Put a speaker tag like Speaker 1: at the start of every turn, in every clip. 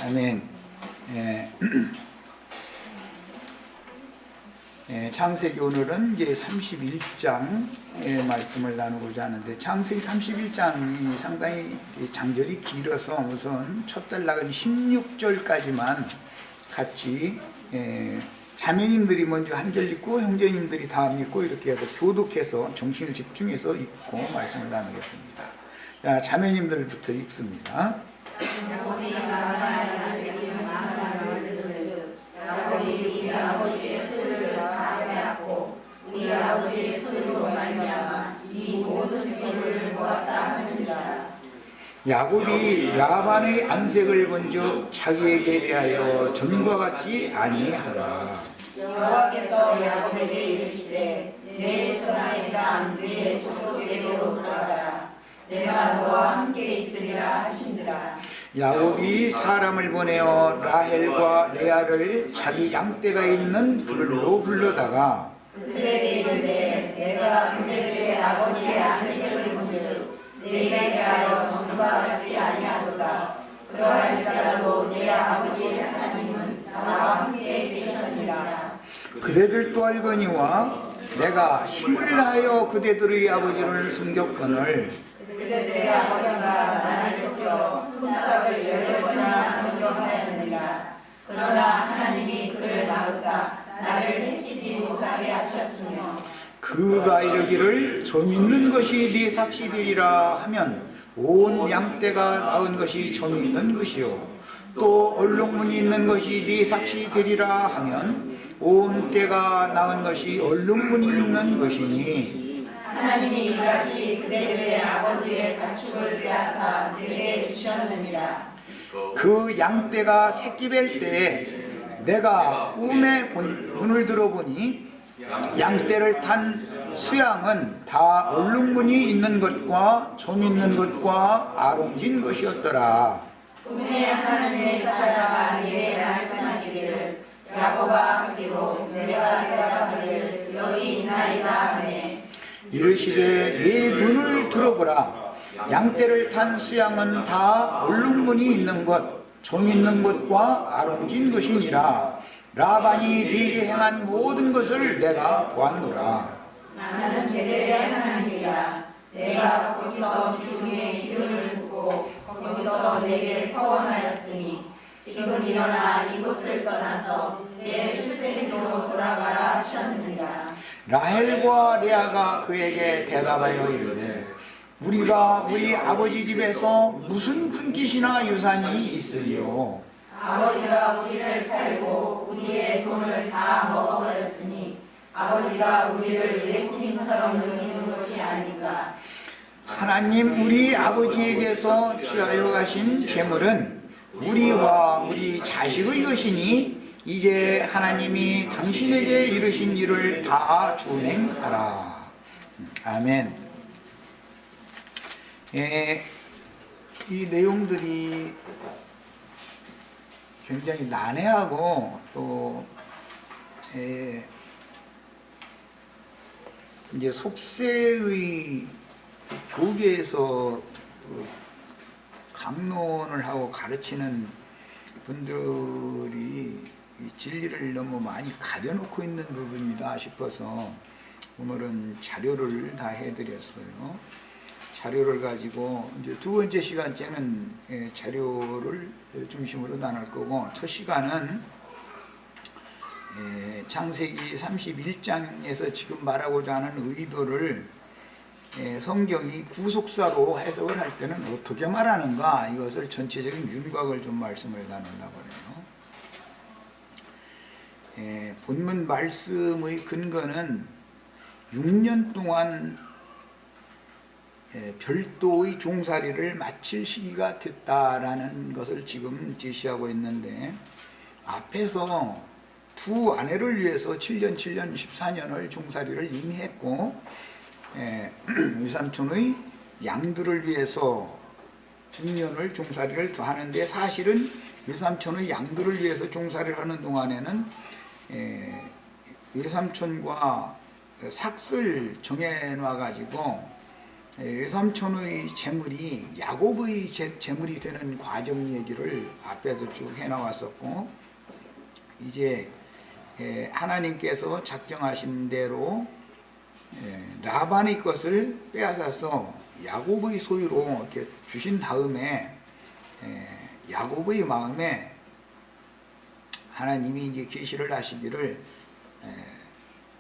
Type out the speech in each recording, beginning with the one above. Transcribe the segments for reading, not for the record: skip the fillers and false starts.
Speaker 1: 아멘. 창세기 오늘은 이제 31장의 말씀을 나누고자 하는데, 창세기 31장이 상당히 장절이 길어서 우선 첫 단락은 16절까지만 같이 자매님들이 먼저 한 절 읽고 형제님들이 다음 읽고 이렇게 해서 교독해서 정신을 집중해서 읽고 말씀을 나누겠습니다. 자, 자매님들부터 읽습니다.
Speaker 2: 야곱이 우리 아버지의 소유를 다 빼앗고 우리 아버지의 소유로 말미암아 이 모든 재물을 모았다 하는지라.
Speaker 1: 야곱이 라반의 안색을 본즉 자기에게 대하여 전과 같지 아니하더라.
Speaker 2: 여호와께서 야곱에게 이르시되 내 조상의 땅 내 족속에게로 돌아가라. 내가 너와 함께 있으리라 하신지라.
Speaker 1: 야곱이 사람을 보내어 라헬과 레아를 자기 양떼가 있는 들로 불러다가
Speaker 2: 그들에게 이르되 내가 그들의 아버지의 안색을 본즉 내게 대하여 전과 같지 아니하도다. 그러할지라도 내 아버지의 하나님은 나와 함께 계셨느니라.
Speaker 1: 그대들도 알거니와 내가 힘을 다하여 그대들의 아버지를 섬겼거늘
Speaker 2: 그들의 아버지가 나를 속여 품삯을 10번이나 변경하였느니라. 그러나 하나님이 그를 막으사 나를 해치지 못하게 하셨으며
Speaker 1: 그가 이르기를 좀 있는 것이 네 삭시되리라 하면 온 양떼가 낳은 것이 좀 있는 것이요 또 얼룩무늬 있는 것이 네 삭시되리라 하면 온 떼가 낳은 것이 얼룩무늬 있는 것이니
Speaker 2: 하나님이 이같이 그대들의 아버지의 가축을 빼앗아 내게 주셨느니라.
Speaker 1: 그 양떼가 새끼 뵐 때에 내가 꿈에 문을 들어보니 양떼를 탄 수양은 다 얼룩무늬 있는 것과 점 있는 것과 아롱진 것이었더라.
Speaker 2: 꿈에 하나님의 사자가 내게 말씀하시기를 야곱아 하기로 내가 대답하기를 여기 있나이다 하매
Speaker 1: 이르시되 네 눈을 들어보라. 양떼를 탄 수양은 다 얼룩무늬 있는 것, 점 있는 것과 아롱진 것이니라. 라반이 네게 행한 모든 것을 내가 보았노라.
Speaker 2: 나는 베델의 하나님이라. 내가 거기서 기둥에 기름을 붓고 거기서 내게 서원하였으니 지금 일어나 이곳을 떠나서 내 출생지로 돌아가라 하셨느니라.
Speaker 1: 라헬과 레아가 그에게 대답하여 이르되 우리가 우리 아버지 집에서 무슨 분깃이나 유산이 있으리요?
Speaker 2: 아버지가 우리를 팔고 우리의 돈을 다 먹어버렸으니 아버지가 우리를 외국인처럼 여기는 것이 아닌가.
Speaker 1: 하나님 우리 아버지에게서 취하여 가신 재물은 우리와 우리 자식의 것이니 이제 하나님이 당신에게 이르신 일을 다 준행하라. 아멘. 이 내용들이 굉장히 난해하고 또 이제 속세의 교계에서 강론을 하고 가르치는 분들이 이 진리를 너무 많이 가려놓고 있는 부분이다 싶어서 오늘은 자료를 다 해드렸어요. 자료를 가지고 이제 두 번째 시간째는 자료를 중심으로 나눌 거고, 첫 시간은 창세기 31장에서 지금 말하고자 하는 의도를 성경이 구속사로 해석을 할 때는 어떻게 말하는가, 이것을 전체적인 윤곽을 좀 말씀을 나누려고 해요. 본문 말씀의 근거는 6년 동안 별도의 종살이를 마칠 시기가 됐다라는 것을 지금 제시하고 있는데, 앞에서 두 아내를 위해서 7년 14년을 종살이를 이미 했고, 외삼촌의 양들을 위해서 6년을 종살이를 더 하는데, 사실은 외삼촌의 양들을 위해서 종살이를 하는 동안에는 외삼촌과 삭을 정해놔 가지고 외삼촌의 재물이 야곱의 재물이 되는 과정 얘기를 앞에서 쭉 해나왔었고, 이제 하나님께서 작정하신 대로 라반의 것을 빼앗아서 야곱의 소유로 이렇게 주신 다음에 야곱의 마음에 하나님이 이제 계시를 하시기를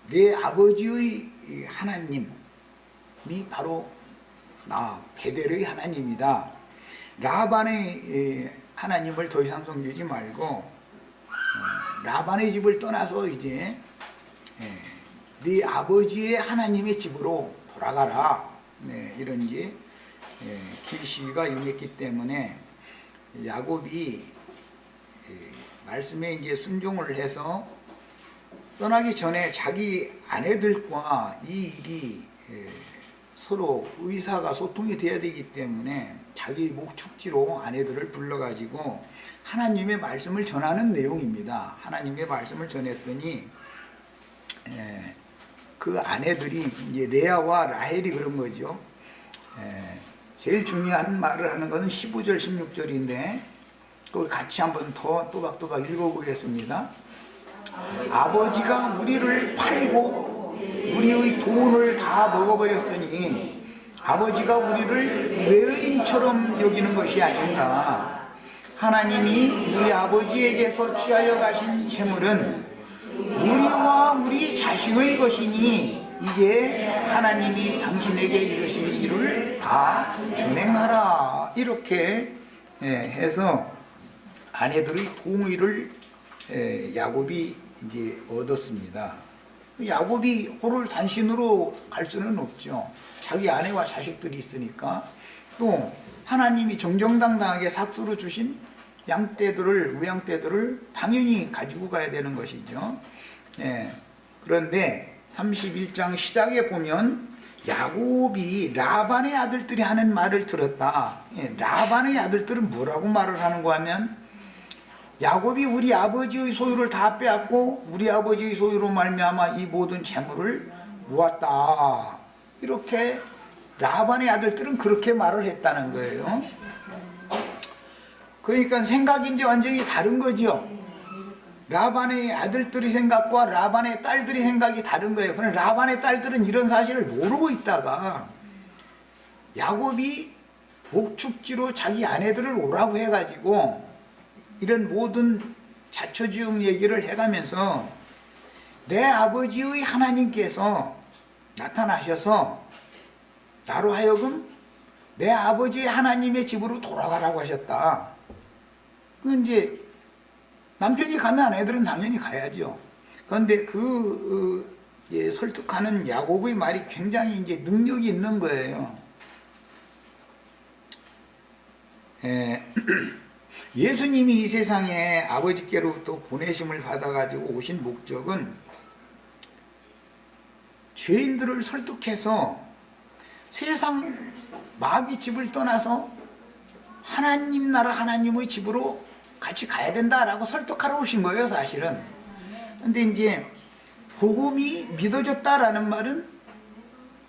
Speaker 1: 내 아버지의 하나님이 바로 나 베델의 하나님이다. 라반의 하나님을 더 이상 섬기지 말고 라반의 집을 떠나서 이제 네 아버지의 하나님의 집으로 돌아가라. 이런 이제 계시가 임했기 때문에 야곱이 말씀에 이제 순종을 해서 떠나기 전에 자기 아내들과 이 일이 서로 의사가 소통이 돼야 되기 때문에 자기 목축지로 아내들을 불러가지고 하나님의 말씀을 전하는 내용입니다. 하나님의 말씀을 전했더니 그 아내들이 이제 레아와 라헬이 그런 거죠. 제일 중요한 말을 하는 것은 15절, 16절인데 거기 같이 한번 더 또박또박 읽어보겠습니다. 아버지가 우리를 팔고 우리의 돈을 다 먹어버렸으니 아버지가 우리를 외인처럼 여기는 것이 아닌가. 하나님이 우리 아버지에게서 취하여 가신 재물은 우리와 우리 자식의 것이니 이제 하나님이 당신에게 이르신 일을 다 준행하라. 이렇게 해서 아내들의 동의를 야곱이 이제 얻었습니다. 야곱이 호를 단신으로 갈 수는 없죠. 자기 아내와 자식들이 있으니까. 또 하나님이 정정당당하게 삭수로 주신 양떼들을, 우양떼들을 당연히 가지고 가야 되는 것이죠. 그런데 31장 시작에 보면 야곱이 라반의 아들들이 하는 말을 들었다. 라반의 아들들은 뭐라고 말을 하는가 하면 야곱이 우리 아버지의 소유를 다 빼앗고 우리 아버지의 소유로 말미암아 이 모든 재물을 모았다. 이렇게 라반의 아들들은 그렇게 말을 했다는 거예요. 그러니까 생각이 이제 완전히 다른 거죠. 라반의 아들들의 생각과 라반의 딸들의 생각이 다른 거예요. 그런데 라반의 딸들은 이런 사실을 모르고 있다가 야곱이 목축지로 자기 아내들을 오라고 해가지고 이런 모든 자초지용 얘기를 해가면서 내 아버지의 하나님께서 나타나셔서 나로 하여금 내 아버지의 하나님의 집으로 돌아가라고 하셨다. 그 이제 남편이 가면 아내들은 당연히 가야죠. 그런데 설득하는 야곱의 말이 굉장히 이제 능력이 있는 거예요. 예수님이 이 세상에 아버지께로부터 보내심을 받아가지고 오신 목적은 죄인들을 설득해서 세상 마귀 집을 떠나서 하나님 나라 하나님의 집으로 같이 가야 된다라고 설득하러 오신 거예요, 사실은. 근데 이제 복음이 믿어졌다라는 말은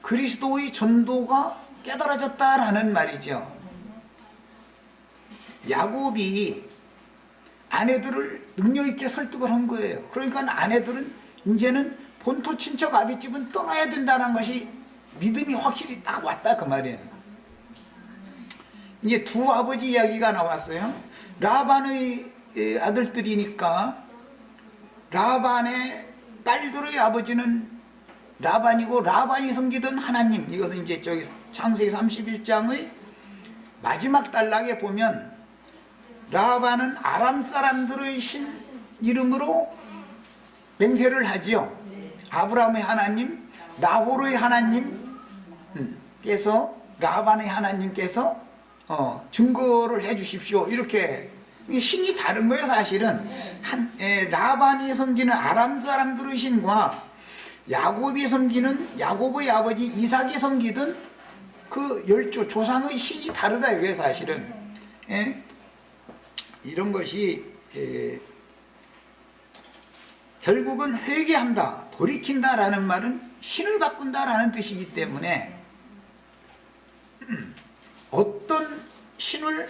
Speaker 1: 그리스도의 전도가 깨달아졌다라는 말이죠. 야곱이 아내들을 능력 있게 설득을 한 거예요. 그러니까 아내들은 이제는 본토 친척 아비집은 떠나야 된다는 것이 믿음이 확실히 딱 왔다 그 말이에요. 이제 두 아버지 이야기가 나왔어요. 라반의 아들들이니까 라반의 딸들의 아버지는 라반이고 라반이 섬기던 하나님, 이것은 이제 저기 창세기 31장의 마지막 단락에 보면 라반은 아람 사람들의 신 이름으로 맹세를 하지요. 아브라함의 하나님, 나홀의 하나님께서 라반의 하나님께서 증거를 해 주십시오. 이렇게 신이 다른 거예요, 사실은. 라반이 섬기는 아람 사람들의 신과 야곱이 섬기는 야곱의 아버지 이삭이 섬기던 그 열조 조상의 신이 다르다 이게 사실은. 이런 것이 결국은 회개한다, 돌이킨다라는 말은 신을 바꾼다라는 뜻이기 때문에 신을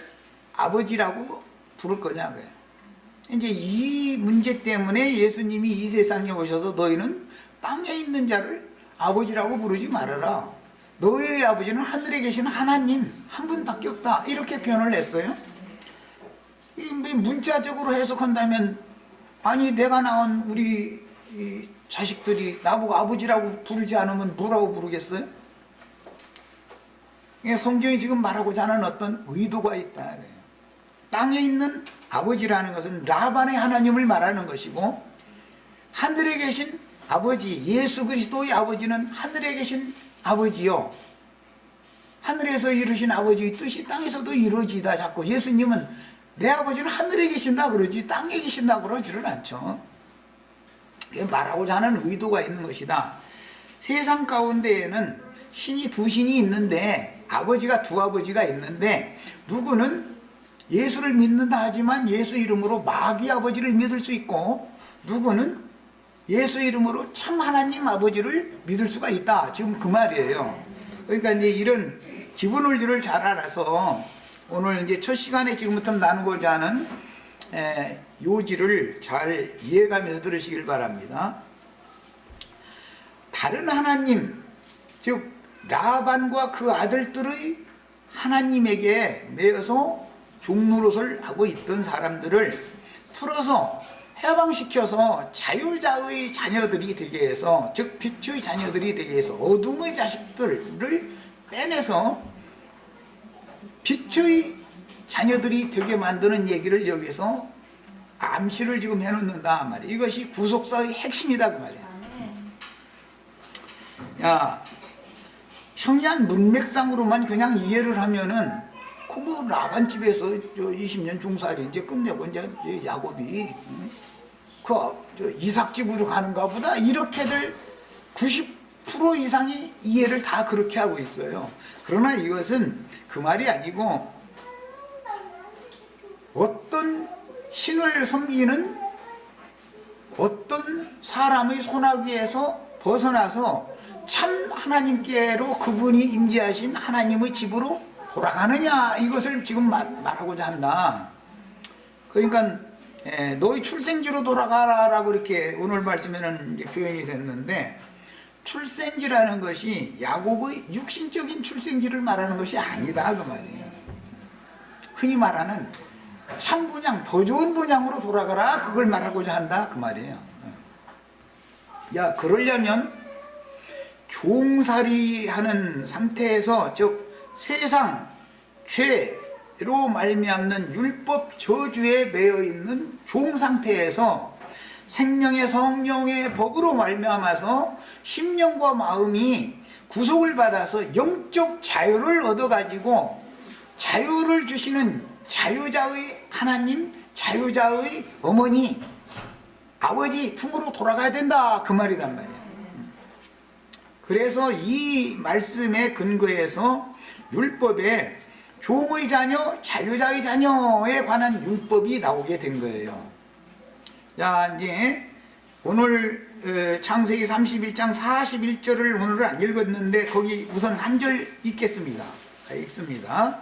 Speaker 1: 아버지라고 부를 거냐고요. 이제 이 문제 때문에 예수님이 이 세상에 오셔서 너희는 땅에 있는 자를 아버지라고 부르지 말아라. 너희의 아버지는 하늘에 계신 하나님 한 분밖에 없다. 이렇게 표현을 했어요. 이 문자적으로 해석한다면 아니 내가 낳은 우리 이 자식들이 나보고 아버지라고 부르지 않으면 뭐라고 부르겠어요? 성경이 지금 말하고자 하는 어떤 의도가 있다. 땅에 있는 아버지라는 것은 라반의 하나님을 말하는 것이고, 하늘에 계신 아버지 예수 그리스도의 아버지는 하늘에 계신 아버지요, 하늘에서 이루신 아버지의 뜻이 땅에서도 이루어지다. 자꾸 예수님은 내 아버지는 하늘에 계신다 그러지 땅에 계신다 그러지는 않죠. 말하고자 하는 의도가 있는 것이다. 세상 가운데에는 신이 두 신이 있는데, 아버지가 두 아버지가 있는데, 누구는 예수를 믿는다 하지만 예수 이름으로 마귀 아버지를 믿을 수 있고, 누구는 예수 이름으로 참 하나님 아버지를 믿을 수가 있다. 지금 그 말이에요. 그러니까 이제 이런 기본 원리를 잘 알아서 오늘 이제 첫 시간에 지금부터 나누고자 하는 요지를 잘 이해가면서 들으시길 바랍니다. 다른 하나님, 즉 라반과 그 아들들의 하나님에게 매여서 종노릇을 하고 있던 사람들을 풀어서 해방시켜서 자유자의 자녀들이 되게 해서, 즉 빛의 자녀들이 되게 해서 어둠의 자식들을 빼내서 빛의 자녀들이 되게 만드는 얘기를 여기서 암시를 지금 해놓는다 말이야. 이것이 구속사의 핵심이다 그 말이야. 야, 평이한 문맥상으로만 그냥 이해를 하면은 그 라반 집에서 20년 종살이 이제 끝내고 이제 야곱이 이삭 집으로 가는가 보다, 이렇게들 90% 이상이 이해를 다 그렇게 하고 있어요. 그러나 이것은 그 말이 아니고, 어떤 신을 섬기는 어떤 사람의 손아귀에서 벗어나서 참 하나님께로 그분이 임재하신 하나님의 집으로 돌아가느냐, 이것을 지금 말하고자 한다. 그러니까 너희 출생지로 돌아가라라고 이렇게 오늘 말씀에는 이제 표현이 됐는데, 출생지라는 것이 야곱의 육신적인 출생지를 말하는 것이 아니다 그 말이에요. 흔히 말하는 참 분양, 더 좋은 분양으로 돌아가라, 그걸 말하고자 한다 그 말이에요. 야, 그러려면 종살이 하는 상태에서, 즉 세상 죄로 말미암는 율법 저주에 매여 있는 종 상태에서 생명의 성령의 법으로 말미암아서 심령과 마음이 구속을 받아서 영적 자유를 얻어가지고 자유를 주시는 자유자의 하나님, 자유자의 어머니, 아버지 품으로 돌아가야 된다 그 말이란 말이야. 그래서 이 말씀에 근거해서 율법에 종의 자녀, 자유자의 자녀에 관한 율법이 나오게 된 거예요. 자, 이제 오늘 창세기 31장 41절을 오늘은 안 읽었는데 거기 우선 한 절 읽겠습니다. 읽습니다.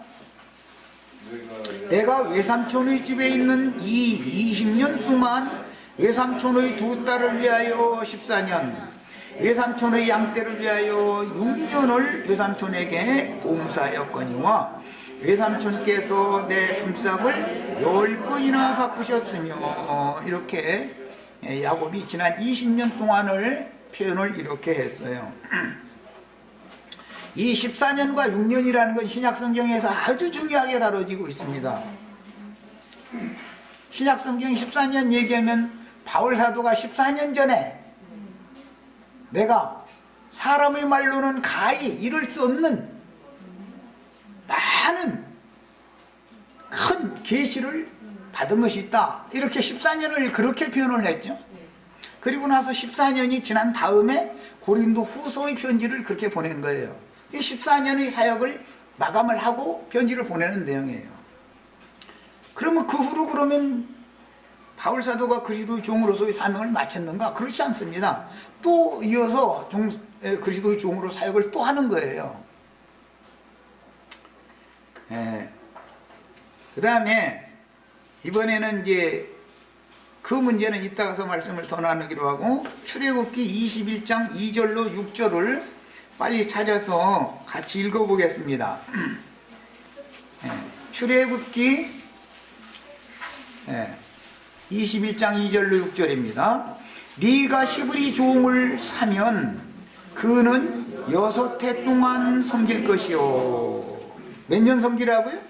Speaker 1: 내가 외삼촌의 집에 있는 이 20년 동안 외삼촌의 두 딸을 위하여 14년, 외삼촌의 양떼를 위하여 6년을 외삼촌에게 봉사하였거니와 외삼촌께서 내 품삯을 10번이나 바꾸셨으며, 이렇게 야곱이 지난 20년 동안을 표현을 이렇게 했어요. 이 14년과 6년이라는 건 신약성경에서 아주 중요하게 다뤄지고 있습니다. 신약성경 14년 얘기하면 바울 사도가 14년 전에 내가 사람의 말로는 가히 이룰 수 없는 많은 큰 계시를 받은 것이 있다, 이렇게 14년을 그렇게 표현을 했죠. 그리고 나서 14년이 지난 다음에 고린도 후서의 편지를 그렇게 보낸 거예요. 14년의 사역을 마감을 하고 편지를 보내는 내용이에요. 그러면 그 후로 그러면 바울 사도가 그리스도의 종으로서의 사명을 마쳤는가? 그렇지 않습니다. 또 이어서 그리스도의 종으로 사역을 또 하는 거예요. 그 다음에 이번에는 이제 그 문제는 이따가서 말씀을 더 나누기로 하고, 출애굽기 21장 2절로 6절을 빨리 찾아서 같이 읽어보겠습니다. 출애굽기 21장 2절로 6절입니다. 네가 히브리 종을 사면 그는 6해 동안 섬길 것이요. 몇 년 섬기라고요?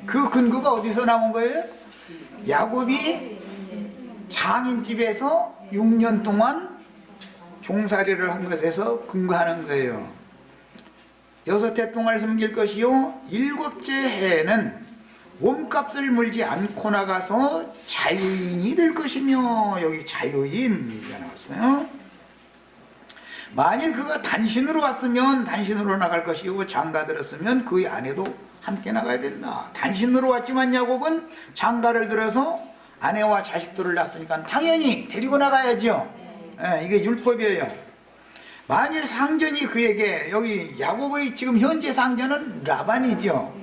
Speaker 1: 그 근거가 어디서 나온 거예요? 야곱이 장인집에서 6년 동안 종살이를 한 것에서 근거하는 거예요. 6해 동안 섬길 것이요, 7째 해에는 몸값을 물지 않고 나가서 자유인이 될 것이며, 여기 자유인 얘기가 나왔어요. 만일 그가 단신으로 왔으면 단신으로 나갈 것이고, 장가 들었으면 그의 아내도 함께 나가야 된다. 단신으로 왔지만 야곱은 장가를 들어서 아내와 자식들을 낳았으니까 당연히 데리고 나가야죠. 이게 율법이에요. 만일 상전이 그에게, 여기 야곱의 지금 현재 상전은 라반이죠.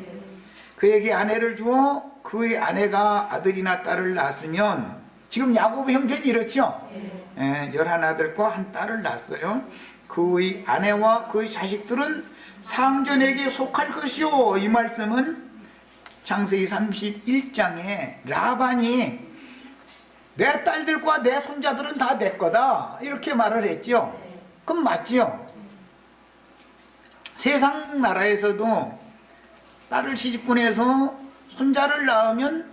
Speaker 1: 그에게 아내를 주어 그의 아내가 아들이나 딸을 낳았으면, 지금 야곱의 형편이 이렇죠. 11아들과 한 딸을 낳았어요. 그의 아내와 그의 자식들은 상전에게 속할 것이요. 이 말씀은 창세기 31장에 라반이 내 딸들과 내 손자들은 다 내 거다 이렇게 말을 했죠. 그럼 맞지요. 세상 나라에서도 딸을 시집 보내서 손자를 낳으면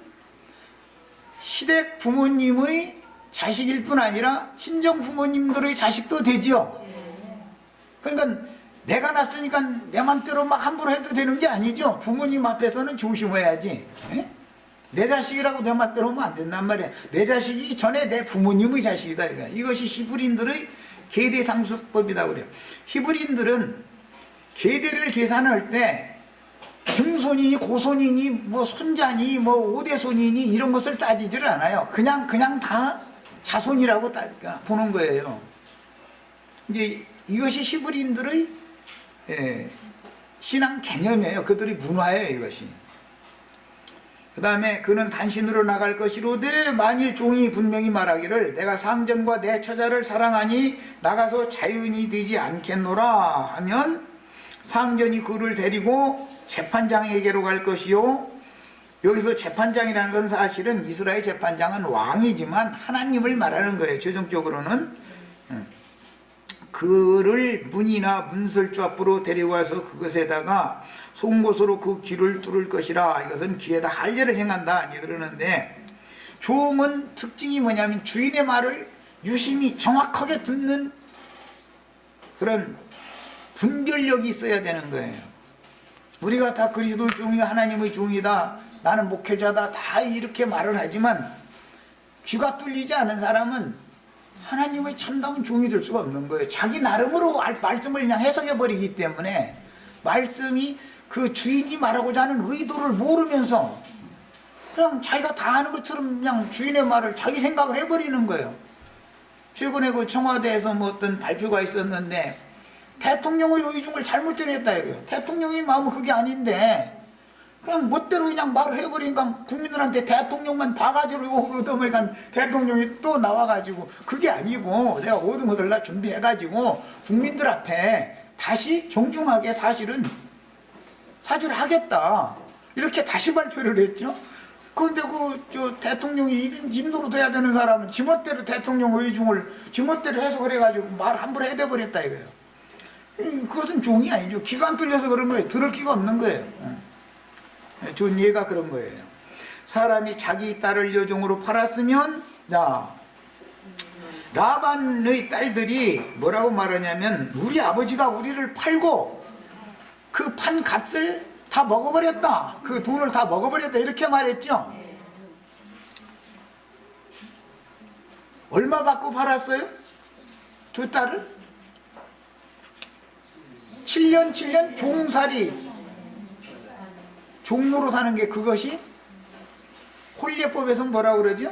Speaker 1: 시댁 부모님의 자식일 뿐 아니라 친정 부모님들의 자식도 되지요. 그러니까 내가 낳았으니까 내 맘대로 막 함부로 해도 되는 게 아니죠. 부모님 앞에서는 조심해야지. 내 자식이라고 내 맘대로 하면 안 된단 말이야. 내 자식이 전에 내 부모님의 자식이다. 이것이 히브리인들의 계대상수법이라고 그래요. 히브리인들은 계대를 계산할 때 증손이니 고손이니 뭐 손자니 뭐 오대손이니 이런 것을 따지지를 않아요. 그냥 다 자손이라고 보는 거예요. 이제 이것이 히브리인들의 신앙 개념이에요. 그들의 문화예요, 이것이. 그 다음에 그는 단신으로 나갈 것이로되 만일 종이 분명히 말하기를 내가 상전과 내 처자를 사랑하니 나가서 자유인이 되지 않겠노라 하면 상전이 그를 데리고 재판장에게로 갈 것이요. 여기서 재판장이라는 건 사실은 이스라엘 재판장은 왕이지만 하나님을 말하는 거예요. 최종적으로는 그를 문이나 문설주 앞으로 데려와서 그것에다가 송곳으로 그 귀를 뚫을 것이라. 이것은 귀에다 할례를 행한다 이제 그러는데, 종은 특징이 뭐냐면 주인의 말을 유심히 정확하게 듣는 그런 분별력이 있어야 되는 거예요. 우리가 다 그리스도의 종이 하나님의 종이다, 나는 목회자다, 다 이렇게 말을 하지만 귀가 뚫리지 않은 사람은 하나님의 참다운 종이 될 수가 없는 거예요. 자기 나름으로 말씀을 그냥 해석해 버리기 때문에 말씀이 그 주인이 말하고자 하는 의도를 모르면서 그냥 자기가 다 아는 것처럼 그냥 주인의 말을 자기 생각을 해버리는 거예요. 최근에 그 청와대에서 뭐 어떤 발표가 있었는데 대통령의 의중을 잘못 전했다 이거예요. 대통령의 마음은 그게 아닌데 그냥 멋대로 그냥 말을 해버리니까 국민들한테 대통령만 바가지로 얻어먹으니까 대통령이 또 나와가지고 그게 아니고 내가 모든 것을 다 준비해가지고 국민들 앞에 다시 정중하게 사실을 하겠다 이렇게 다시 발표를 했죠. 그런데 대통령이 입노릇 해야 되는 사람은 지멋대로 대통령 의중을 지멋대로 해석을 해가지고 말 함부로 해대버렸다 이거예요. 그것은 종이 아니죠. 귀가 안 뚫려서 그런 거예요. 들을 귀가 없는 거예요. 좋은 예가 그런 거예요. 사람이 자기 딸을 여종으로 팔았으면, 라반의 딸들이 뭐라고 말하냐면 우리 아버지가 우리를 팔고 그 판 값을 다 먹어버렸다, 그 돈을 다 먹어버렸다 이렇게 말했죠. 얼마 받고 팔았어요? 두 딸을? 7년 종살이 종로로 사는 게 그것이 홀례법에서 뭐라고 그러죠?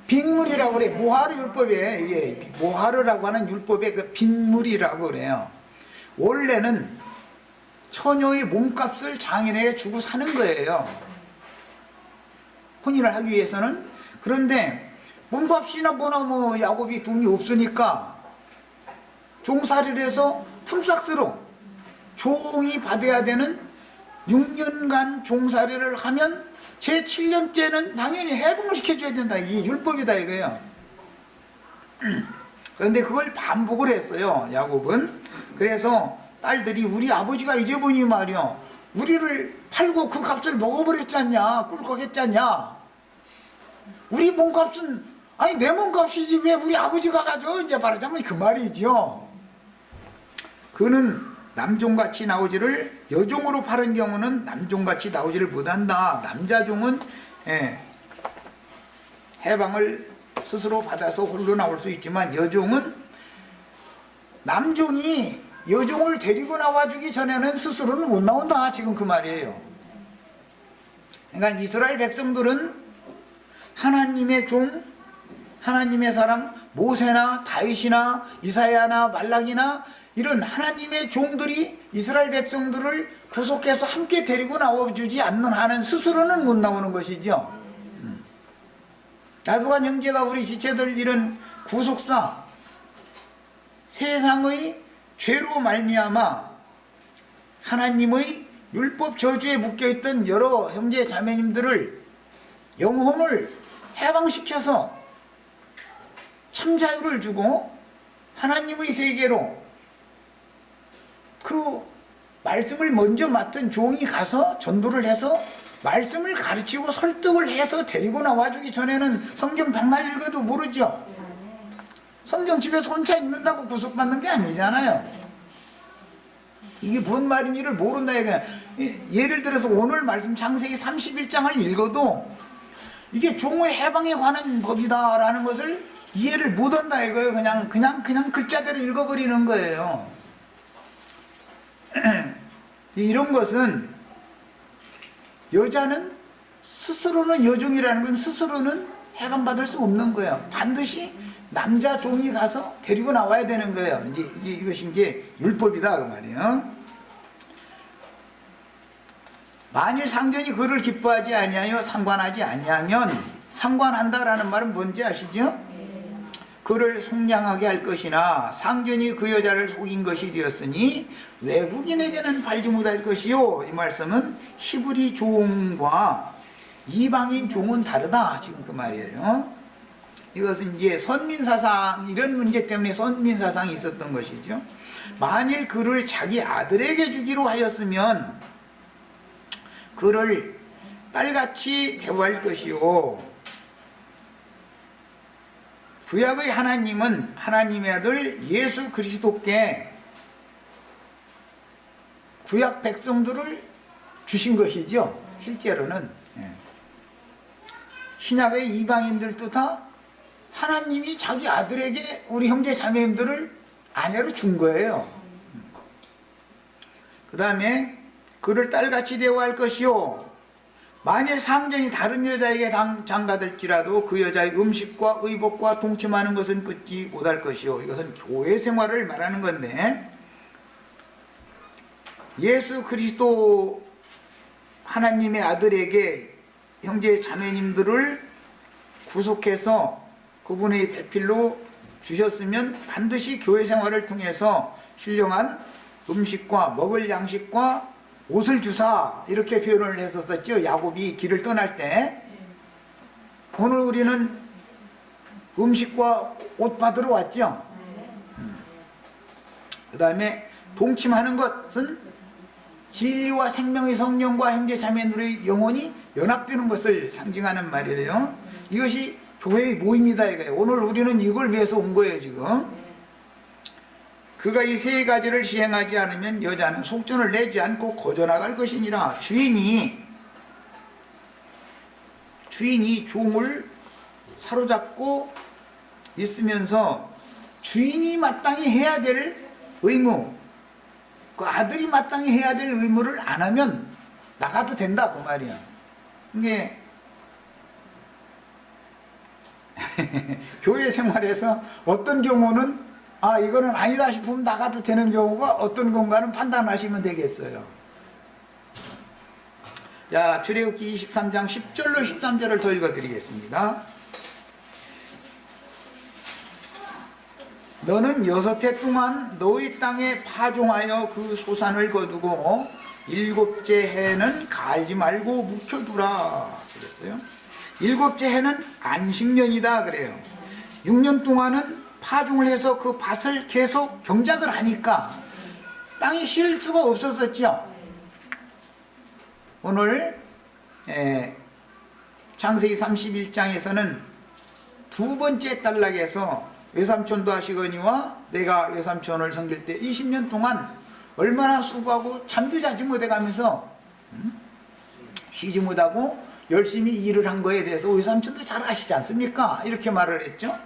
Speaker 1: 빅물이라고 그래. 모하르 율법에, 모하르라고 하는 율법에 그 빅물이라고 그래요. 원래는 처녀의 몸값을 장인에게 주고 사는 거예요. 혼인을 하기 위해서는. 그런데 몸값이나 뭐나 뭐 야곱이 돈이 없으니까 종살이를 해서 품삯으로 종이 받아야 되는 6년간 종살이를 하면 제 7년째는 당연히 해방을 시켜줘야 된다. 이게 율법이다 이거예요. 그런데 그걸 반복을 했어요, 야곱은. 그래서 딸들이 우리 아버지가 이제 보니 말이야, 우리를 팔고 그 값을 먹어버렸지 않냐, 꿀꺽했지 않냐. 우리 몸값은, 아니 내 몸값이지 왜 우리 아버지가 가져, 이제 말하자면 그 말이죠. 그는 남종같이 나오지를 여종으로 파는 경우는 남종같이 나오지를 못한다. 남자종은 해방을 스스로 받아서 홀로 나올 수 있지만 여종은 남종이 여종을 데리고 나와주기 전에는 스스로는 못 나온다. 지금 그 말이에요. 그러니까 이스라엘 백성들은 하나님의 종, 하나님의 사람, 모세나 다윗이나 이사야나 말라기나 이런 하나님의 종들이 이스라엘 백성들을 구속해서 함께 데리고 나와주지 않는 한은 스스로는 못 나오는 것이죠. 나두간 형제가 우리 지체들 이런 구속사, 세상의 죄로 말미암아 하나님의 율법 저주에 묶여있던 여러 형제 자매님들을 영혼을 해방시켜서 참자유를 주고 하나님의 세계로 그 말씀을 먼저 맡은 종이 가서 전도를 해서 말씀을 가르치고 설득을 해서 데리고 나와주기 전에는 성경 백날 읽어도 모르죠. 성경 집에서 혼자 읽는다고 구속받는 게 아니잖아요. 이게 뭔 말인지를 모른다 이거야. 예를 들어서 오늘 말씀 창세기 31장을 읽어도 이게 종의 해방에 관한 법이다 라는 것을 이해를 못한다 이거예요. 그냥 글자대로 읽어버리는 거예요. 이런 것은 여자는 스스로는 여종이라는 건 스스로는 해방받을 수 없는 거예요. 반드시 남자 종이 가서 데리고 나와야 되는 거예요. 이제 이것이 이제 율법이다 그 말이에요. 만일 상전이 그를 기뻐하지 아니하여 상관하지 아니하면, 상관한다라는 말은 뭔지 아시죠? 그를 속량하게 할 것이나 상전이 그 여자를 속인 것이 되었으니 외국인에게는 팔지 못할 것이요. 이 말씀은 히브리 종과 이방인 종은 다르다 지금 그 말이에요. 이것은 이제 선민사상, 이런 문제 때문에 선민사상이 있었던 것이죠. 만일 그를 자기 아들에게 주기로 하였으면 그를 딸같이 대우할 것이요. 구약의 하나님은 하나님의 아들 예수 그리스도께 구약 백성들을 주신 것이죠. 실제로는 신약의 이방인들도 다 하나님이 자기 아들에게 우리 형제 자매님들을 아내로 준 거예요. 그 다음에 그를 딸같이 대우할 것이요. 만일 상전이 다른 여자에게 장가들지라도 그 여자의 음식과 의복과 동침하는 것은 끊지 못할 것이요. 이것은 교회 생활을 말하는 건데, 예수 그리스도 하나님의 아들에게 형제 자매님들을 구속해서 그분의 배필로 주셨으면 반드시 교회 생활을 통해서 신령한 음식과 먹을 양식과 옷을 주사, 이렇게 표현을 했었죠. 야곱이 길을 떠날 때. 오늘 우리는 음식과 옷 받으러 왔죠. 그 다음에 동침하는 것은 진리와 생명의 성령과 형제 자매들의 영혼이 연합되는 것을 상징하는 말이에요. 이것이 교회의 모임이다 이거예요. 오늘 우리는 이걸 위해서 온 거예요 지금. 그가 이 세 가지를 시행하지 않으면 여자는 속전을 내지 않고 거저나갈 것이니라. 주인이 종을 사로잡고 있으면서 주인이 마땅히 해야 될 의무, 그 아들이 마땅히 해야 될 의무를 안 하면 나가도 된다 그 말이야. 근데 교회 생활에서 어떤 경우는 이거는 아니다 싶으면 나가도 되는 경우가 어떤 건가는 판단하시면 되겠어요. 자, 출애굽기 23장 10절로 13절을 더 읽어드리겠습니다. 너는 6해 동안 너희 땅에 파종하여 그 소산을 거두고 7째 해는 갈지 말고 묵혀두라 그랬어요. 7째 해는 안식년이다 그래요. 6년 동안은 파종을 해서 그 밭을 계속 경작을 하니까 땅이 쉴 수가 없었었죠. 오늘 창세기 31장에서는 두 번째 단락에서 외삼촌도 하시거니와 내가 외삼촌을 섬길 때 20년 동안 얼마나 수고하고 잠도 자지 못해가면서 쉬지 못하고 열심히 일을 한 거에 대해서 외삼촌도 잘 아시지 않습니까? 이렇게 말을 했죠.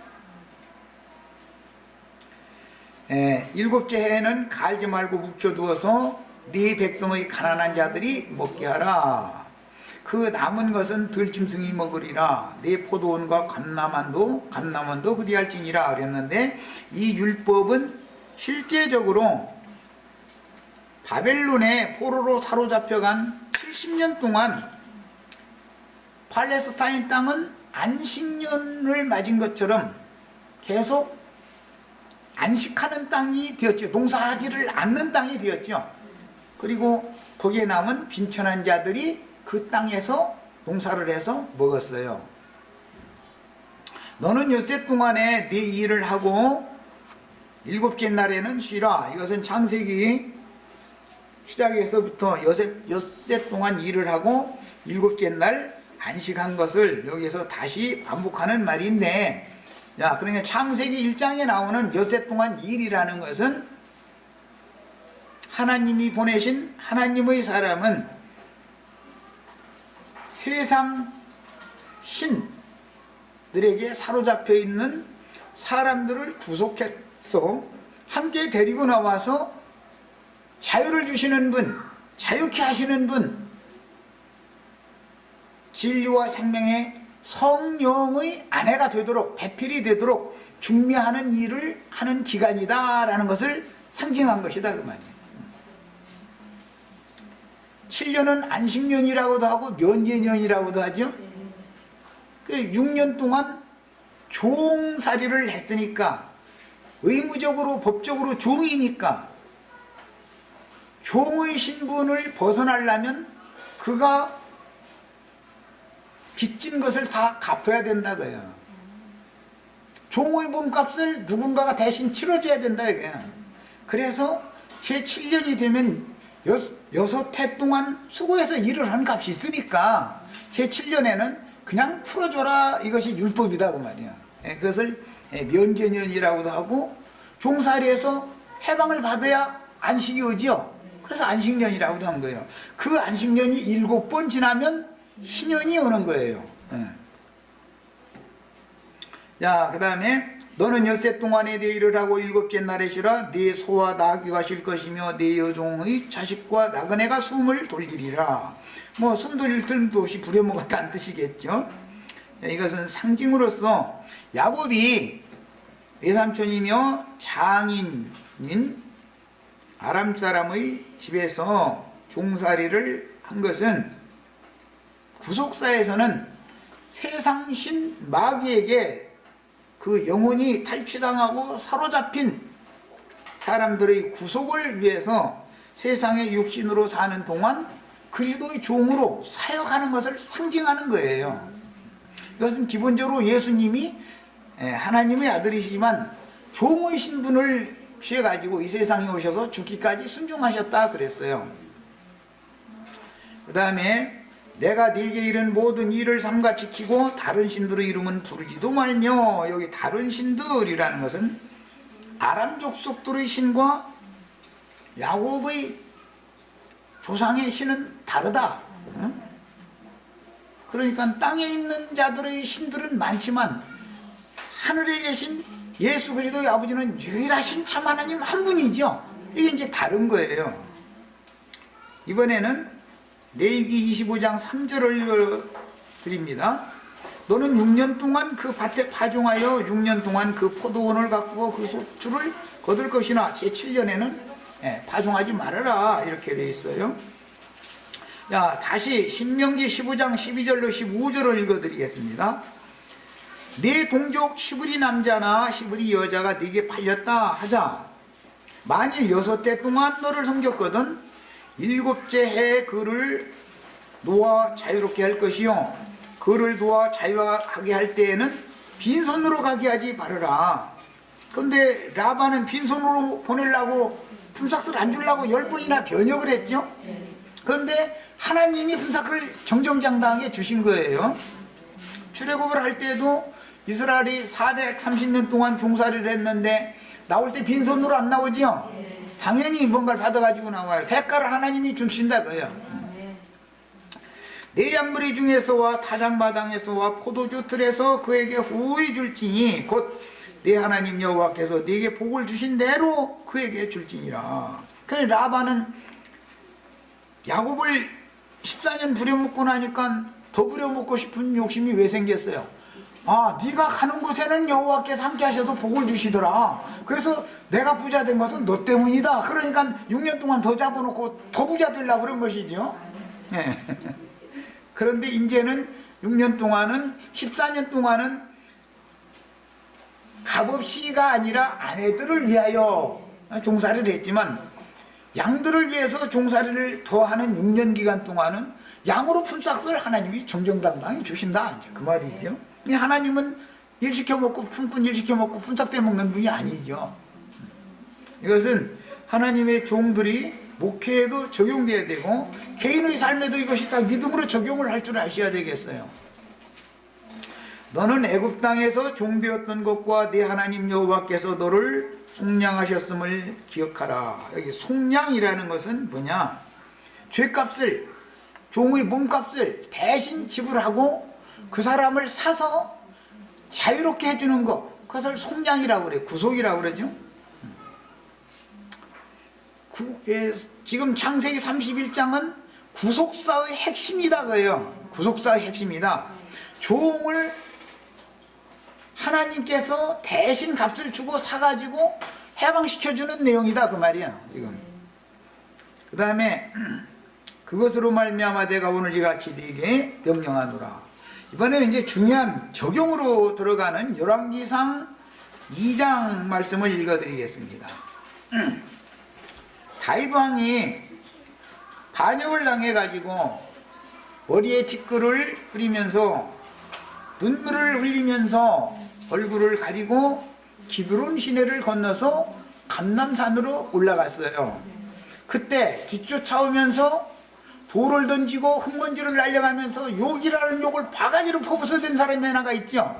Speaker 1: 7째 해에는 갈지 말고 묵혀두어서 네 백성의 가난한 자들이 먹게 하라. 그 남은 것은 들짐승이 먹으리라. 네 포도원과 감람원도 그리할지니라 그랬는데, 이 율법은 실제적으로 바벨론의 포로로 사로잡혀간 70년 동안 팔레스타인 땅은 안식년을 맞은 것처럼 계속 안식하는 땅이 되었죠. 농사하지를 않는 땅이 되었죠. 그리고 거기에 남은 빈천한 자들이 그 땅에서 농사를 해서 먹었어요. 너는 6해 동안에 네 일을 하고 7째 날에는 쉬라. 이것은 창세기 시작에서부터 6해 동안 일을 하고 7째 날 안식한 것을 여기서 다시 반복하는 말인데, 야, 그러니까 창세기 1장에 나오는 6해 동안 일이라는 것은 하나님이 보내신 하나님의 사람은 세상 신들에게 사로잡혀 있는 사람들을 구속해서 함께 데리고 나와서 자유를 주시는 분, 자유케 하시는 분, 진리와 생명의 성령의 아내가 되도록, 배필이 되도록 중매하는 일을 하는 기간이다라는 것을 상징한 것이다 그 말이에요. 7년은 안식년이라고도 하고 면제년이라고도 하죠. 그 6년 동안 종살이를 했으니까, 의무적으로 법적으로 종이니까 종의 신분을 벗어나려면 그가 빚진 것을 다 갚아야 된다고요. 종의 몸값을 누군가가 대신 치러줘야 된다 이거예요. 그래서 제7년이 되면 6해 동안 수고해서 일을 한 값이 있으니까 제7년에는 그냥 풀어줘라, 이것이 율법이다 그 말이야. 그것을 면제년이라고도 하고, 종살이에서 해방을 받아야 안식이 오지요. 그래서 안식년이라고도 한 거예요. 그 안식년이 7번 지나면 희년이 오는 거예요. 자, 그 다음에 너는 6해 동안에 네 일을 하고 7째 날에 쉬라. 네 소와 나귀가 쉴 것이며 네 여종의 자식과 나그네가 숨을 돌리리라. 뭐 숨 돌릴 틈도 없이 부려먹었다는 뜻이겠죠. 이것은 상징으로서 야곱이 외삼촌이며 장인인 아람 사람의 집에서 종살이를 한 것은 구속사에서는 세상신 마귀에게 그 영혼이 탈취당하고 사로잡힌 사람들의 구속을 위해서 세상의 육신으로 사는 동안 그리스도의 종으로 사역하는 것을 상징하는 거예요. 이것은 기본적으로 예수님이 하나님의 아들이시지만 종의 신분을 취해가지고 이 세상에 오셔서 죽기까지 순종하셨다 그랬어요. 그 다음에 내가 네게 이른 모든 일을 삼가 지키고 다른 신들의 이름은 부르지도 말며, 여기 다른 신들이라는 것은 아람 족속들의 신과 야곱의 조상의 신은 다르다. 그러니까 땅에 있는 자들의 신들은 많지만 하늘에 계신 예수 그리스도의 아버지는 유일하신 참 하나님 한 분이죠. 이게 이제 다른 거예요. 이번에는 레위기 25장 3절을 읽어드립니다. 너는 6년 동안 그 밭에 파종하여 6년 동안 그 포도원을 가꾸고 그 소출을 거둘 것이나 제7년에는 파종하지 말아라, 이렇게 되어 있어요. 야, 다시 신명기 15장 12절로 15절을 읽어드리겠습니다. 네 동족 시브리 남자나 시브리 여자가 네게 팔렸다 하자. 만일 6대 동안 너를 섬겼거든 7째 해에 그를 놓아 자유롭게 할 것이요 그를 놓아 자유하게 할 때에는 빈손으로 가게 하지 말아라. 근데 라반은 빈손으로 보내려고 품삯을 안 주려고 10번이나 변역을 했죠. 그런데 하나님이 품삯을 정정당당하게 주신 거예요. 출애굽을 할 때도 이스라엘이 430년 동안 종살이를 했는데 나올 때 빈손으로 안 나오죠. 당연히 뭔가를 받아가지고 나와요. 대가를 하나님이 주신다 그예요. 내 양무리 중에서와 타작마당에서와 포도주 틀에서 그에게 후히 줄지니 곧 내 하나님 여호와께서 네게 복을 주신 대로 그에게 줄지니라. 그래서 라반은 야곱을 14년 부려먹고 나니까 더 부려먹고 싶은 욕심이 왜 생겼어요? 아, 네가 가는 곳에는 여호와께서 함께 하셔서 복을 주시더라. 그래서 내가 부자 된 것은 너 때문이다. 그러니까 6년 동안 더 잡아놓고 더 부자 되려고 그런 것이죠. 네. 그런데 이제는 6년 동안은 14년 동안은 값없이가 아니라 아내들을 위하여 종살이를 했지만 양들을 위해서 종살이를 더 하는 6년 기간 동안은 양으로 품삯을 하나님이 정정당당히 주신다. 이제 그 말이죠. 하나님은 일 시켜먹고 품꾼 일 시켜먹고 품삯 떼먹는 분이 아니죠. 이것은 하나님의 종들이 목회에도 적용돼야 되고 개인의 삶에도 이것이 다 믿음으로 적용을 할 줄 아셔야 되겠어요. 너는 애굽 땅에서 종되었던 것과 네 하나님 여호와께서 너를 속량하셨음을 기억하라. 여기 속량이라는 것은 뭐냐? 죄값을, 종의 몸값을 대신 지불하고 그 사람을 사서 자유롭게 해주는 것, 그것을 속량이라고 그래요. 구속이라고 그러죠. 지금 창세기 31장은 구속사의 핵심이다 그래요. 구속사의 핵심이다. 종을 하나님께서 대신 값을 주고 사가지고 해방시켜주는 내용이다 그 말이야. 지금 그 다음에 그것으로 말미암아 내가 오늘 이같이 네게 명령하노라. 이번에는 이제 중요한 적용으로 들어가는 열왕기상 2장 말씀을 읽어드리겠습니다. 다윗 왕이 반역을 당해가지고 머리에 티끌을 뿌리면서 눈물을 흘리면서 얼굴을 가리고 기드론 시내를 건너서 감람산으로 올라갔어요. 그때 뒤쫓아오면서 돌을 던지고 흙먼지를 날려가면서 욕이라는 욕을 바가지로 퍼부숴댄 사람이 하나가 있죠.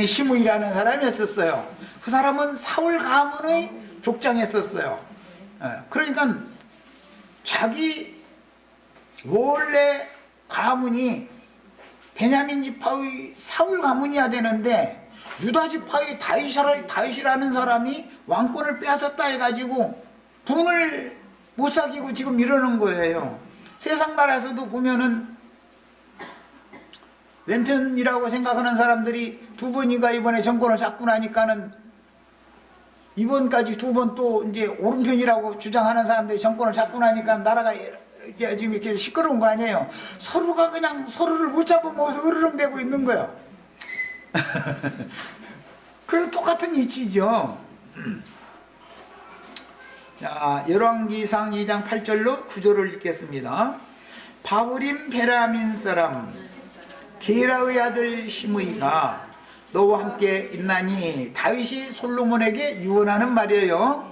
Speaker 1: 시므이라는 사람이었어요. 그 사람은 사울 가문의 족장했었어요. 그러니까 자기 원래 가문이 베냐민 지파의 사울 가문이야 되는데 유다 지파의 다윗이라는 사람이 왕권을 빼앗았다 해가지고 분을 못 사귀고 지금 이러는 거예요. 세상 나라에서도 보면은 왼편이라고 생각하는 사람들이 두 번인가 이번에 정권을 잡고 나니까는 이번까지 두 번 또 이제 오른편이라고 주장하는 사람들이 정권을 잡고 나니까 나라가 지금 이렇게 시끄러운 거 아니에요. 서로가 그냥 서로를 못 잡아먹어서 으르렁대고 있는 거예요. 그래서 똑같은 이치죠. 자, 열왕기상 2장 8절로 9절을 읽겠습니다. 바후림 베라민 사람 게라의 아들 시므이가 너와 함께 있나니 다윗이 솔로몬에게 유언하는 말이에요.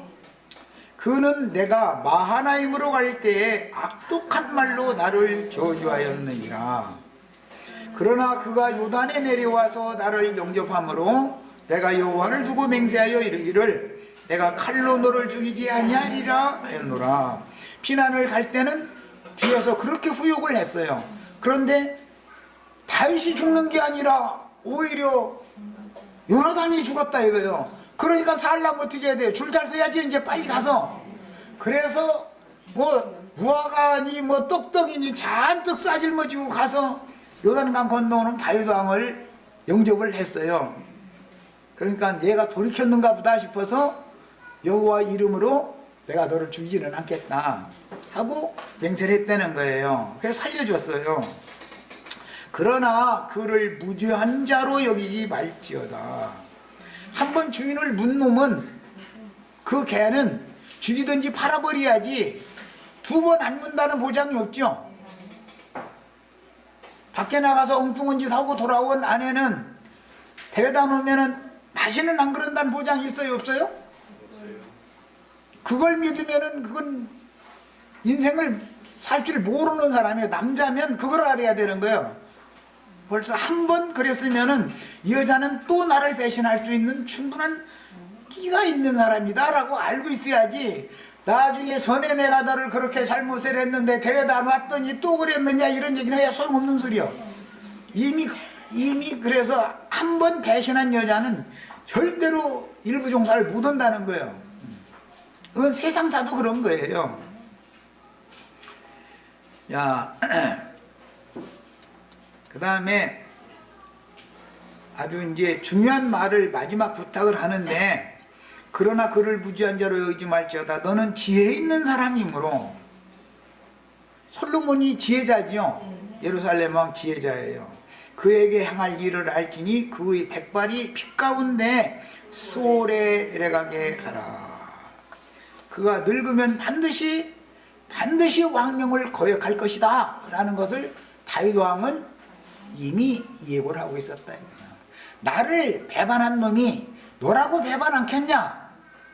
Speaker 1: 그는 내가 마하나임으로 갈 때에 악독한 말로 나를 저주하였느니라. 그러나 그가 요단에 내려와서 나를 영접함으로 내가 여호와를 두고 맹세하여 이르기를 내가 칼로 너를 죽이지 아니하리라 하였노라. 피난을 갈 때는 뒤에서 그렇게 후욕을 했어요. 그런데 다윗이 죽는 게 아니라 오히려 요나단이 죽었다 이거예요. 그러니까 살려면 어떻게 해야 돼요? 줄 잘 서야지 이제 빨리 가서. 그래서 뭐 무화과니 뭐 떡떡이니 잔뜩 싸질머지고 가서 요단강 건너오는 다윗 왕을 영접을 했어요. 그러니까 얘가 돌이켰는가 보다 싶어서 여호와 이름으로 내가 너를 죽이지는 않겠다 하고 맹세를 했다는 거예요. 그래서 살려줬어요. 그러나 그를 무죄한 자로 여기지 말지어다. 한번 주인을 문 놈은 그 개는 죽이든지 팔아버려야지 두 번 안 문다는 보장이 없죠. 밖에 나가서 엉뚱한 짓 하고 돌아온 아내는 데려다 놓으면은 다시는 안 그런다는 보장이 있어요, 없어요? 그걸 믿으면은 그건 인생을 살 줄 모르는 사람이에요. 남자면 그걸 알아야 되는 거예요. 벌써 한 번 그랬으면은 이 여자는 또 나를 배신할 수 있는 충분한 끼가 있는 사람이다 라고 알고 있어야지, 나중에 전에 내가 너를 그렇게 잘못을 했는데 데려다 놨더니 또 그랬느냐 이런 얘기는 해야 소용없는 소리요. 이미 그래서 한 번 배신한 여자는 절대로 일부 종사를 못 한다는 거예요. 그건 세상사도 그런 거예요. 자, 그 다음에 아주 이제 중요한 말을 마지막 부탁을 하는데, 그러나 그를 무지한 자로 여기지 말지어다. 너는 지혜 있는 사람이므로. 솔로몬이 지혜자지요. 예루살렘 왕 지혜자예요. 그에게 향할 일을 알지니 그의 백발이 빛 가운데 수월에 내려가게 가라. 그가 늙으면 반드시 왕명을 거역할 것이다 라는 것을 다윗 왕은 이미 예고를 하고 있었다. 나를 배반한 놈이 너라고 배반 않겠냐?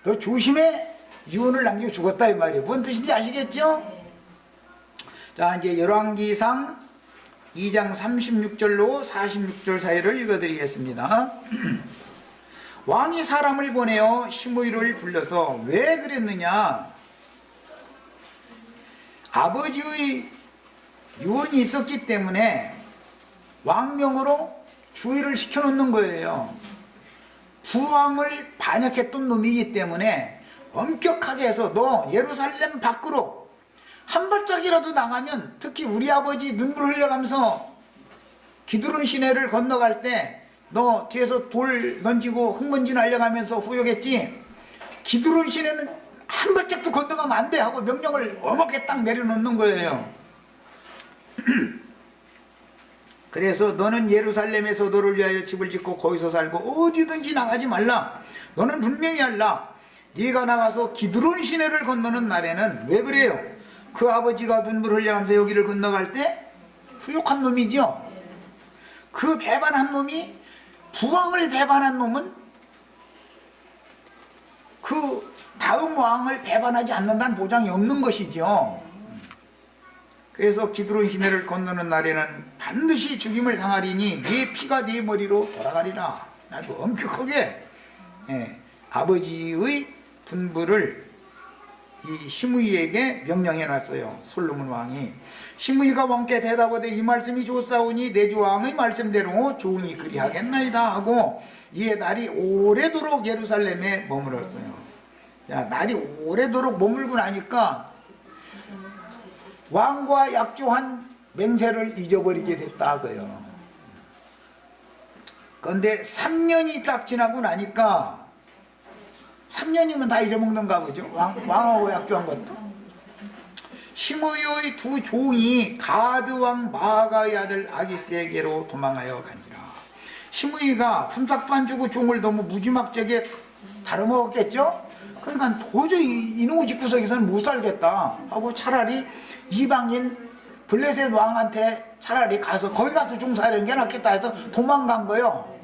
Speaker 1: 너 조심해. 유언을 남기고 죽었다 이 말이에요. 뭔 뜻인지 아시겠죠? 자, 이제 열왕기상 2장 36절로 46절 사이를 읽어드리겠습니다. 왕이 사람을 보내어 시므이를 불러서 왜 그랬느냐? 아버지의 유언이 있었기 때문에 왕명으로 주의를 시켜놓는 거예요. 부왕을 반역했던 놈이기 때문에 엄격하게 해서 너 예루살렘 밖으로 한 발짝이라도 나가면, 특히 우리 아버지 눈물 흘려가면서 기드론 시내를 건너갈 때 너 뒤에서 돌 던지고 흙먼지 날려가면서 후욕했지, 기드론 시내는 한 발짝도 건너가면 안 돼 하고 명령을 엄하게 딱 내려놓는 거예요. 그래서 너는 예루살렘에서 너를 위하여 집을 짓고 거기서 살고 어디든지 나가지 말라. 너는 분명히 알라. 네가 나가서 기드론 시내를 건너는 날에는, 왜 그래요? 그 아버지가 눈물 흘려가면서 여기를 건너갈 때 후욕한 놈이죠. 그 배반한 놈이, 부왕을 배반한 놈은 그 다음 왕을 배반하지 않는다는 보장이 없는 것이죠. 그래서 기드론 시내를 건너는 날에는 반드시 죽임을 당하리니 네 피가 네 머리로 돌아가리라. 아주 엄격하게 아버지의 분부를 이 시므이에게 명령해 놨어요. 솔로몬 왕이. 시므이가 왕께 대답하되 이 말씀이 좋사오니 내 주 왕의 말씀대로 종이 그리하겠나이다 하고 이에 날이 오래도록 예루살렘에 머물었어요. 자, 날이 오래도록 머물고 나니까 왕과 약조한 맹세를 잊어버리게 됐다고요. 그런데 3년이 딱 지나고 나니까, 3년이면 다 잊어먹는가 보죠. 왕하고 약조한 것도. 시므이의 두 종이 가드왕 마아가의 아들 아기스에게로 도망하여 가니라. 시므이가 품삯도 안 주고 종을 너무 무지막지하게 다뤄먹었겠죠. 그러니까 도저히 이놈의 집구석에서는 못 살겠다 하고 차라리 이방인 블레셋 왕한테 차라리 가서 거기 가서 종살이하는 게 낫겠다 해서 도망간 거예요.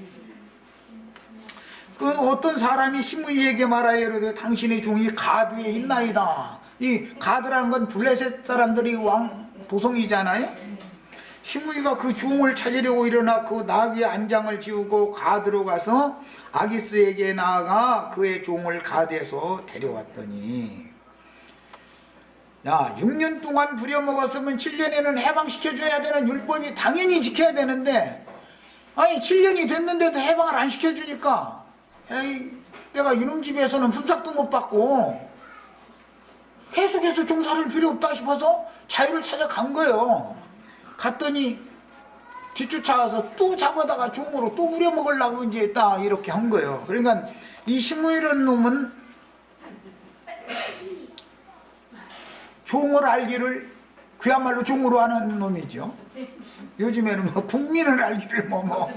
Speaker 1: 그 어떤 사람이 시므이에게 말하여 이르되 당신의 종이 가드에 있나이다. 이 가드라는 건 블레셋 사람들이 왕 도성이잖아요. 시므이가 그 종을 찾으려고 일어나 그 나귀의 안장을 지우고 가드로 가서 아기스에게 나아가 그의 종을 가드에서 데려왔더니, 야, 6년 동안 부려먹었으면 7년에는 해방시켜줘야 되는 율법이 당연히 지켜야 되는데, 아니 7년이 됐는데도 해방을 안 시켜주니까, 에이, 내가 이놈 집에서는 품삯도 못 받고 계속해서 종살이할 필요 없다 싶어서 자유를 찾아간 거예요. 갔더니 뒤쫓아와서 또 잡아다가 종으로 또 부려먹으려고 이제 딱 이렇게 한 거예요. 그러니까 이 시므이라는 놈은 종을 알기를 그야말로 종으로 하는 놈이죠. 요즘에는 뭐 국민을 알기를 뭐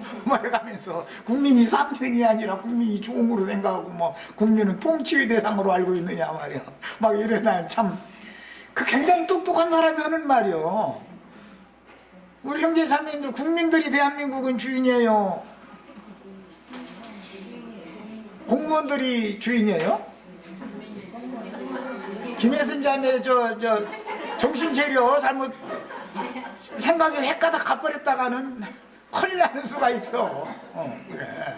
Speaker 1: 해가면서 국민이 상생이 아니라 국민이 종으로 생각하고 뭐 국민은 통치의 대상으로 알고 있느냐 말이야. 막 이러다 참 그 굉장히 똑똑한 사람이 하는 말이요. 우리 형제 자매님들, 국민들이 대한민국은 주인이에요? 공무원들이 주인이에요? 김혜선 자매 정신 차려 잘못 생각이 획가닥 가버렸다가는 큰일 나는 수가 있어. 그래.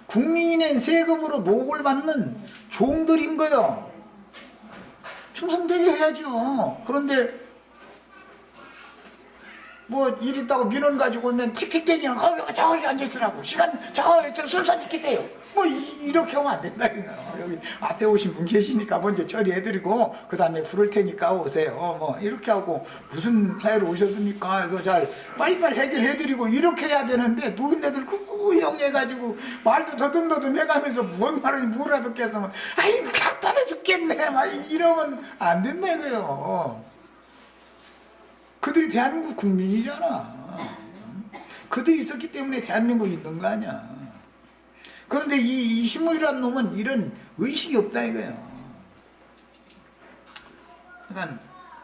Speaker 1: 국민이 낸 세금으로 녹을 받는 종들인 거요. 충성되게 해야죠. 그런데 뭐 일 있다고 민원 가지고 오면 틱틱대기는 저기 앉아있으라고 시간 저 순서 지키세요. 뭐 이렇게 하면 안 된다. 여기 앞에 오신 분 계시니까 먼저 처리해드리고 그 다음에 부를 테니까 오세요. 뭐 이렇게 하고 무슨 사유로 오셨습니까? 그래서 잘 빨리빨리 해결해드리고 이렇게 해야 되는데 노인네들 구형해가지고 말도 더듬더듬 해가면서 뭔 말을 뭐라도 깨서 아이고 답답해 죽겠네 막 이러면 안 된다 이거요. 그들이 대한민국 국민이잖아. 그들이 있었기 때문에 대한민국이 있는 거 아니야. 그런데 이 시므이라는 놈은 이런 의식이 없다 이거예요. 그러니까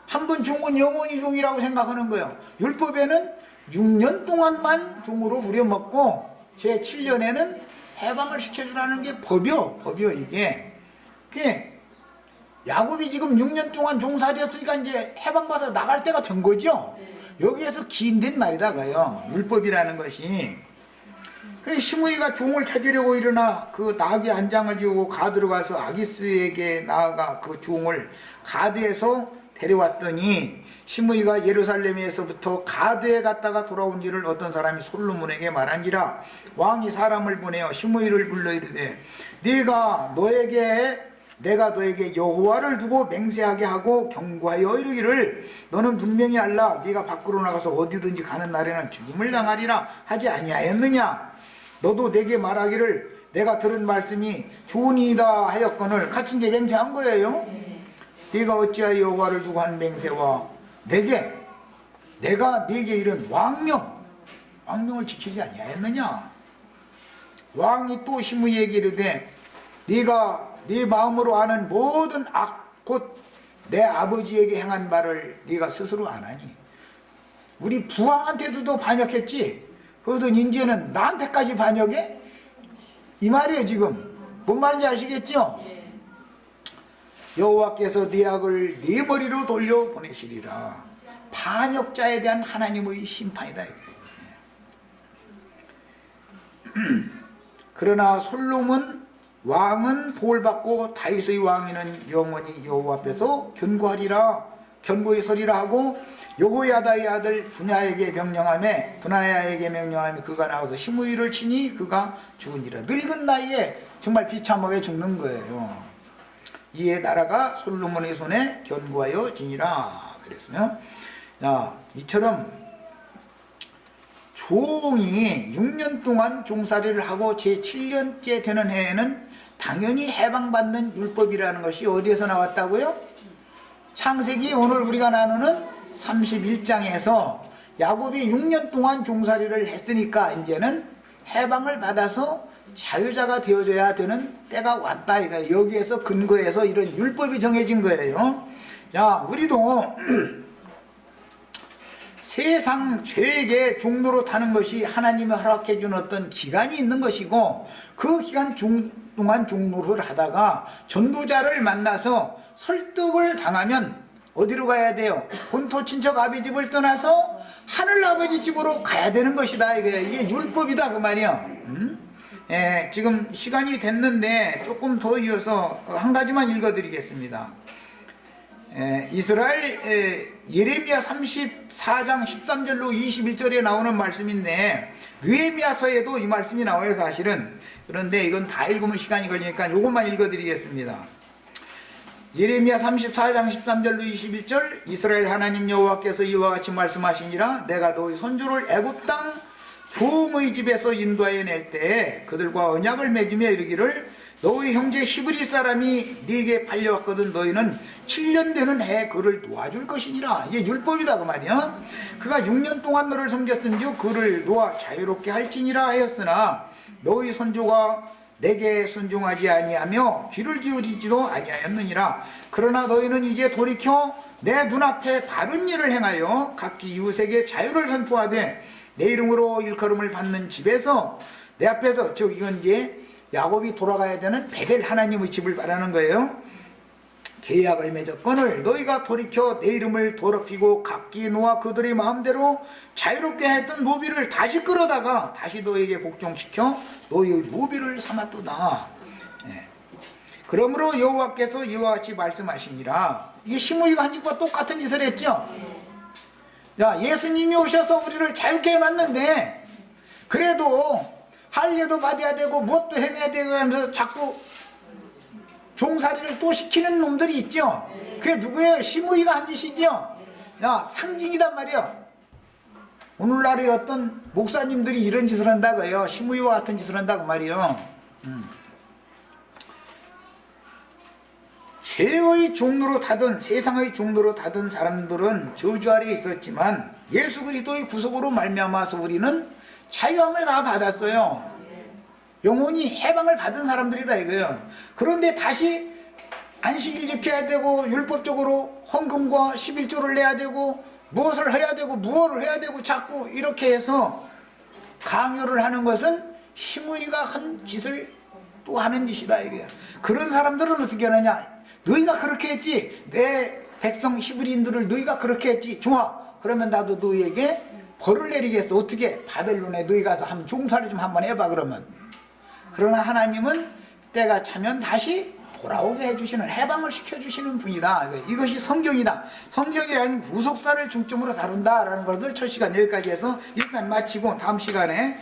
Speaker 1: 한 번 종은 영원히 종이라고 생각하는 거예요. 율법에는 6년 동안만 종으로 부려먹고 제 7년에는 해방을 시켜주라는 게 법이요 이게. 야곱이 지금 6년 동안 종살이였으니까 이제 해방받아 나갈 때가 된 거죠. 여기에서 기인된 말이다가요. 율법이라는 것이. 시므이가 종을 찾으려고 일어나 그 나귀 한 장을 지우고 가드로 가서 아기스에게 나아가 그 종을 가드에서 데려왔더니 시므이가 예루살렘에서부터 가드에 갔다가 돌아온 일을 어떤 사람이 솔로몬에게 말한지라. 왕이 사람을 보내어 시므이를 불러 이르되 내가 너에게 여호와를 두고 맹세하게 하고 경고하여 이르기를 너는 분명히 알라. 네가 밖으로 나가서 어디든지 가는 날에는 죽임을 당하리라 하지 아니하였느냐. 너도 내게 말하기를 내가 들은 말씀이 좋으니이다 하였거늘. 같이 이제 맹세한 거예요. 네가 어찌하여 여호와를 두고 한 맹세와 내가 네게 이른 왕명을 지키지 아니하였느냐. 왕이 또 시므이에게 이르되 네가 네 마음으로 아는 모든 악 곧 내 아버지에게 행한 말을 네가 스스로 안 하니. 우리 부왕한테도 반역했지. 그러더니 이제는 나한테까지 반역해? 이 말이에요 지금. 뭔 말인지 아시겠죠? 여호와께서 네 악을 네 머리로 돌려보내시리라. 반역자에 대한 하나님의 심판이다. 그러나 솔로몬 왕은 복을 받고 다윗의 왕위는 영원히 여호와 앞에서 견고히 서리라 하고 여호야다의 아들 분야에게 명령하며 그가 나가서 시므이를 치니 그가 죽으니라. 늙은 나이에 정말 비참하게 죽는 거예요. 이에 나라가 솔로몬의 손에 견고하여 지니라 그랬어요. 자, 이처럼 종이 6년 동안 종살이를 하고 제 7년째 되는 해에는 당연히 해방받는 율법이라는 것이 어디에서 나왔다고요? 창세기 오늘 우리가 나누는 31장에서 야곱이 6년 동안 종살이를 했으니까 이제는 해방을 받아서 자유자가 되어줘야 되는 때가 왔다 이거예요. 여기에서 근거해서 이런 율법이 정해진 거예요. 자, 우리도 세상 죄에게 종로로 타는 것이 하나님이 허락해 준 어떤 기간이 있는 것이고 그 기간 동안 종로를 하다가 전도자를 만나서 설득을 당하면 어디로 가야 돼요? 본토 친척 아비 집을 떠나서 하늘 아버지 집으로 가야 되는 것이다. 이게 율법이다 그 말이야. 지금 시간이 됐는데 조금 더 이어서 한 가지만 읽어드리겠습니다. 이스라엘 예레미야 34장 13절로 21절에 나오는 말씀인데 느헤미야서에도 이 말씀이 나와요 사실은. 그런데 이건 다 읽으면 시간이 걸리니까 이것만 읽어드리겠습니다. 예레미야 34장 13절로 21절 이스라엘 하나님 여호와께서 이와 같이 말씀하시니라. 내가 너희 손주를 애굽 땅 종의 집에서 인도하여 낼 때에 그들과 언약을 맺으며 이르기를 너희 형제 히브리 사람이 네게 팔려왔거든. 너희는 7년 되는 해에 그를 놓아줄 것이니라. 이게 율법이다 그 말이야. 그가 6년 동안 너를 섬겼은즉 그를 놓아 자유롭게 할지니라 하였으나 너희 선조가 내게 순종하지 아니하며 귀를 기울이지도 아니하였느니라. 그러나 너희는 이제 돌이켜 내 눈앞에 바른 일을 행하여 각기 이웃에게 자유를 선포하되 내 이름으로 일컬음을 받는 집에서 내 앞에서, 즉 이건 이제 야곱이 돌아가야 되는 베델 하나님의 집을 말하는 거예요. 계약을 맺었거늘 너희가 돌이켜 내 이름을 더럽히고 각기 놓아 그들의 마음대로 자유롭게 했던 노비를 다시 끌어다가 다시 너희에게 복종시켜 너희의 노비를 삼았도다. 예. 그러므로 여호와께서 이와 같이 말씀하시니라. 이게 시므이가 한 짓과 똑같은 짓을 했죠. 자, 예수님이 오셔서 우리를 자유케 해놨는데 그래도 할례도 받아야 되고 무엇도 해내야 되고 하면서 자꾸 종살이를 또 시키는 놈들이 있죠. 그게 누구예요? 시므이가 한 짓이죠. 야, 상징이단 말이야. 오늘날의 어떤 목사님들이 이런 짓을 한다고요. 시므이와 같은 짓을 한다고 말이요. 죄의 종로로 타든 세상의 종로로 타든 사람들은 저주 아래에 있었지만 예수 그리스도의 구속으로 말미암아서 우리는 자유함을 다 받았어요. 영혼이 해방을 받은 사람들이다 이거예요. 그런데 다시 안식일 지켜야 되고 율법적으로 헌금과 11조를 내야 되고 무엇을 해야 되고 무엇을 해야 되고 자꾸 이렇게 해서 강요를 하는 것은 시므이가 한 짓을 또 하는 짓이다 이거예요. 그런 사람들은 어떻게 하느냐. 너희가 그렇게 했지. 내 백성 히브리인들을 너희가 그렇게 했지. 좋아. 그러면 나도 너희에게 벌을 내리겠어. 어떻게? 바벨론에 너희 가서 한번 종살이 좀 한번 해봐 그러면. 그러나 하나님은 때가 차면 다시 돌아오게 해주시는, 해방을 시켜주시는 분이다. 이것이 성경이다. 성경이라는 구속사를 중점으로 다룬다라는 것을 첫 시간 여기까지 해서 일단 마치고 다음 시간에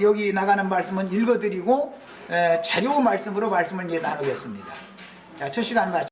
Speaker 1: 여기 나가는 말씀은 읽어드리고 자료 말씀으로 말씀을 이제 나누겠습니다. 자, 첫 시간 마치